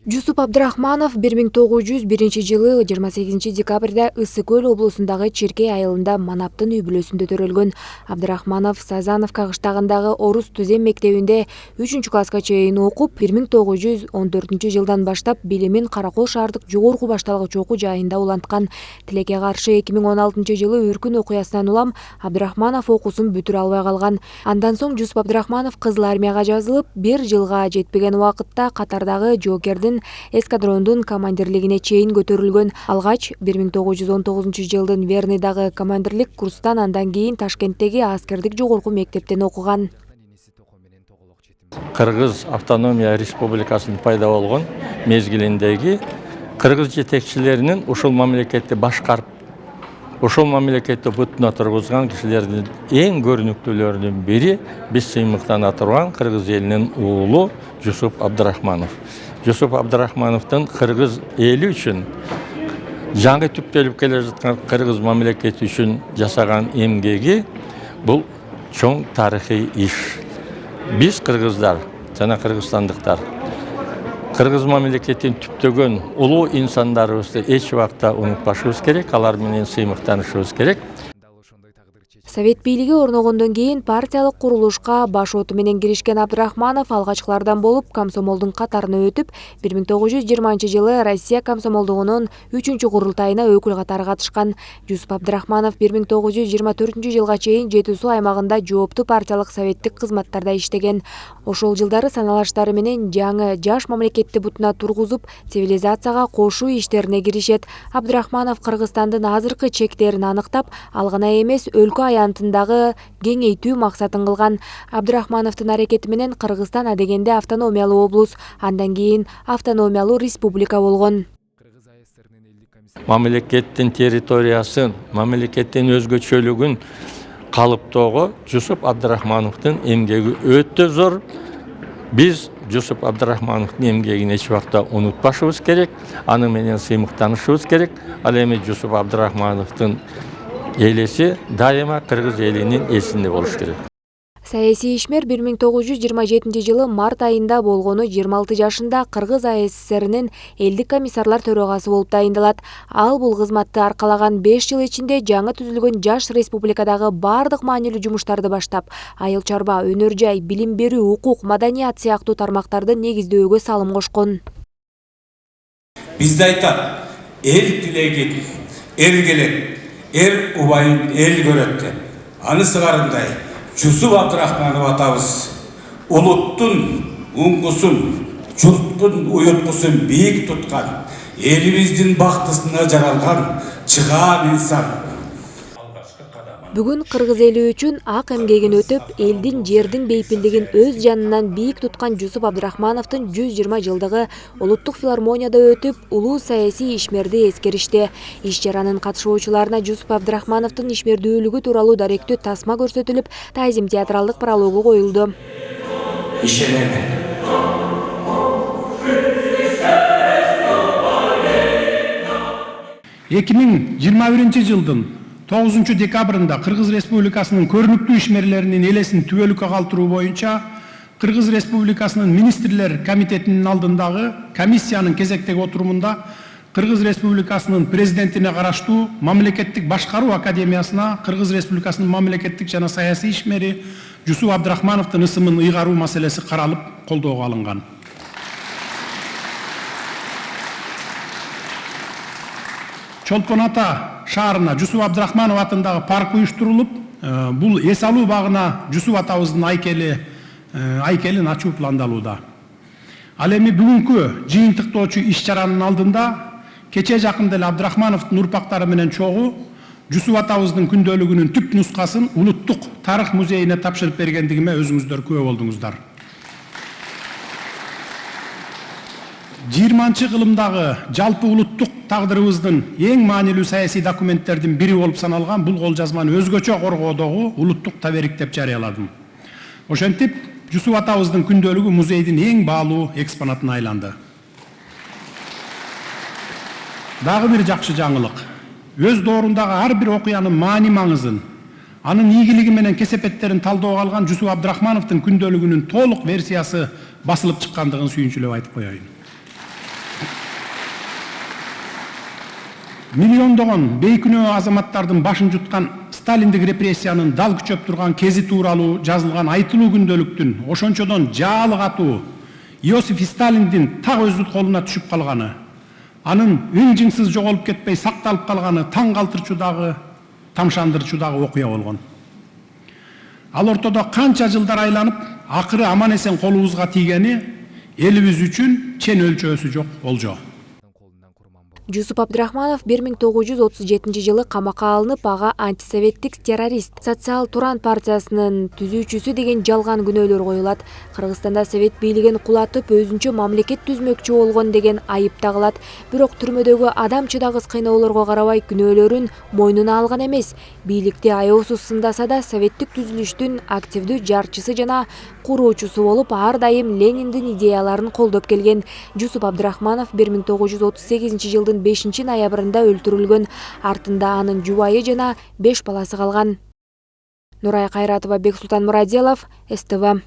Жусуп Абдрахманов 1901 жылы 28 декабрда Ысык Көл облусундагы Черкей айылында Манаптын үй бүлөсүндө төрөлгөн. Абдрахманов Сазановка кыштагындагы орус түзем мектебинде 3 класска чейин окуп, 1914 жылдан баштап билимин Каракол шаардык жогорку башталгыч окуу жайында уланткан. Тилекке каршы 2016 жылы Үркүн окуясынан улам Абдрахманов окуусун бүтүрө албай калган. Андан соң Жусуп Абдрахманов Кызыл армияга жазылып, 1 жылга жетпеген убакытта Катардагы жоокердин эскадрондун командирлигине чейин көтөрүлгөн. Алгач 1919 жылдын Верныйдагы командирлик курстан, андан кийин Ташкенттеги аскердик жогорку мектептен окуган. Кыргыз автономия республикасынын пайда болгон мезгилиндеги кыргыз жетекчилеринин ушул мамлекетти башкарып, ушул мамлекетти бутуна тургузган кишилердин эң көрүнүктүүлөрүнүн бири биз сыймыктана турган кыргыз элинин уулу Жусуп Абдрахманов. Жусуп Абдрахмановдун кыргыз эли үчүн, жаңы түптөлүп келе жаткан кыргыз мамлекети үчүн жасаган эмгеги бул чоң тарыхый иш. Биз кыргыздар жана кыргызстандыктар кыргыз мамлекетин түптөгөн улуу инсандарыбызды эч убакта унутпашыбыз керек, алар менен сыймыктанышыбыз керек. Совет бийлиги орногондон кийин партиялык курулушка баш оту менен киришкен Абдрахманов алгачкылардан болуп комсомолдун катарына өтүп, 1920 жылы Россия комсомолдугунун 3-курултайына өкүл катары катышкан. Жусуп Абдрахманов 1924 жылга чейин Жети Суу аймагында жоопту партиялык советтик кызматтарда иштеген. Ошол жылдары саналаштары менен жаңы жаш мамлекетти бутуна тургузуп, цивилизацияга кошуу иштерине киришет. Абдрахманов Кыргызстандын азыркы чектерин аныктап, ал гана эмес, өлкө аянтындагы кеңейтүү максатын кылган. Абдрахмановдун аракети менен Кыргызстан адегенде автономиялуу облус, андан кийин автономиялуу республика болгон. Мамлекеттин территориясын, мамлекеттин өзгөчөлүгүн калыптоого Жусуп Абдрахмановдун эмгеги өтө зор. Биз Жусуп Абдрахмановдун эмгегин эч убакта унутпашыбыз керек, аны менен сыймыктанышыбыз керек. Ал эми Жусуп Абдрахмановдун элеси дайыма кыргыз элинин эсинде болуш керек. Саясий ишмер 1927 жылы март айында болгону 26 жашында Кыргыз АССРнин элдик комиссарлар төрагасы болуп дайындалат. Ал бул кызматты аркалаган 5 жыл ичинде жаңы түзүлгөн жаш республикадагы бардык маанилүү жумуштарды баштап, айыл чарба, өнөр жай, билим берүү, укук, маданият сыяктуу тармактарды негиздөөгө салым кошкон. Бизде айтат, эл тилегин, эл келет, эр убайын эл көрөт деп. Аны сыгарындай Жусуп Абдрахманов атабыз улуттун уңгусун, журттун уюткусун бийик туткан, элибиздин бактысына жаралган чыгаан инсан. Бүгүн кыргыз эли үчүн ак эмгегин өтөп, элдин жердин бейпилдигин өз жанынан бийик туткан Жусуп Абдрахмановдун 120 жылдыгы улуттук филармонияда өтүп, улуу саясий ишмерди эскеришти. Иш чаранын катышуучуларына Жусуп Абдрахмановдун ишмердүүлүгү тууралуу даректүү тасма көрсөтүлүп, тазим театралдык паралогу коюлду. Ишенемен. 2021 жылдын 9 декабрында Кыргыз Республикасынын көрүнүктүү ишмерлеринин элесин түбөлүккө калтыруу боюнча Кыргыз Республикасынын министрлер комитетинин алдындагы комиссиянын кезектеги отурумунда Кыргыз Республикасынын президентине караштуу Мамлекеттик башкаруу академиясына Кыргыз Республикасынын мамлекеттик жана саясий ишмери Жусуп Абдрахмановдун ысымын ыйгаруу маселеси каралып, колдоого алынган. Чолпон Ата шаарына Жусуп Абдрахманов атындагы парк уюштурулуп, бул эс алуу багына Жусуп атабыздын айкелин ачуу пландалууда. Ал эми бүгүнкү жыйынтыктоочу иш чаранын алдында кече жакында эле Абдрахмановдун урпактары менен чогуу Жусуп атабыздын күндөлүгүнүн түп нускасын улуттук тарых музейине тапшырып бергендигиме өзүңүздөр күбө болдуңуздар. 20 кылымдагы жалпы улуттук тагдырыбыздын эң маанилүү саясий документтердин бири болуп саналган бул кол жазманы өзгөчө коргоодогу улуттук таберик деп жарыяладым. Ошентип, Жусуп атабыздын күндөлүгү музейдин эң баалуу экспонатына айланды. Дагы бир жакшы жаңылык. Өз доорундагы ар бир окуянын маани маңызын, анын ийгилиги менен кесепеттерин талдоого алган Жусуп Абдрахмановдун күндөлүгүнүн толук версиясы басылып чыккандыгын сүйүнчүлөп айтып коеюн. миллиондогон бейкүнөө азаматтардын башын жуткан сталиндик репрессиянын дал күчөп турган кези тууралуу жазылган айтылуу күндөлүктүн ошончодон жаалы катуу Иосиф Сталиндин так өз колуна түшүп калганы, анын үн жыңсыз жоголуп кетпей сакталып калганы таң калтырчу дагы, тамшандырчу дагы окуя болгон. Ал ортодо канча жылдар айланып, акыры аман эсен колубузга тийгени элибиз үчүн чен өлчөөсү жок болжо. Жусуп Абдрахманов 1937 жылы камакка алынып, ага антисоветтик террорист, Социал Туран партиясынын түзүүчүсү деген жалган күнөөлөр коюлат. Кыргызстанда совет бийлигин кулатып, өзүнчө мамлекет түзмөкчү болгон деген айып тагылат. Бирок түрмөдөгү адам чыдагыс кыйноолорго карабай күнөөлөрүн мойнуна алган эмес. Бийликти аяосуз сындаса да советтик түзүлүштүн активдүү жарчысы жана куруучусу болуп, ар дайым Лениндин идеяларын колдоп келген. Жусуп Абдрахманов 1938 жылдын 5 ноябрында өлтүрүлгөн. Артында анын жубайы жана 5 баласы калган. Нурай Кайратова, Бексултан Мурадилов, СТВ.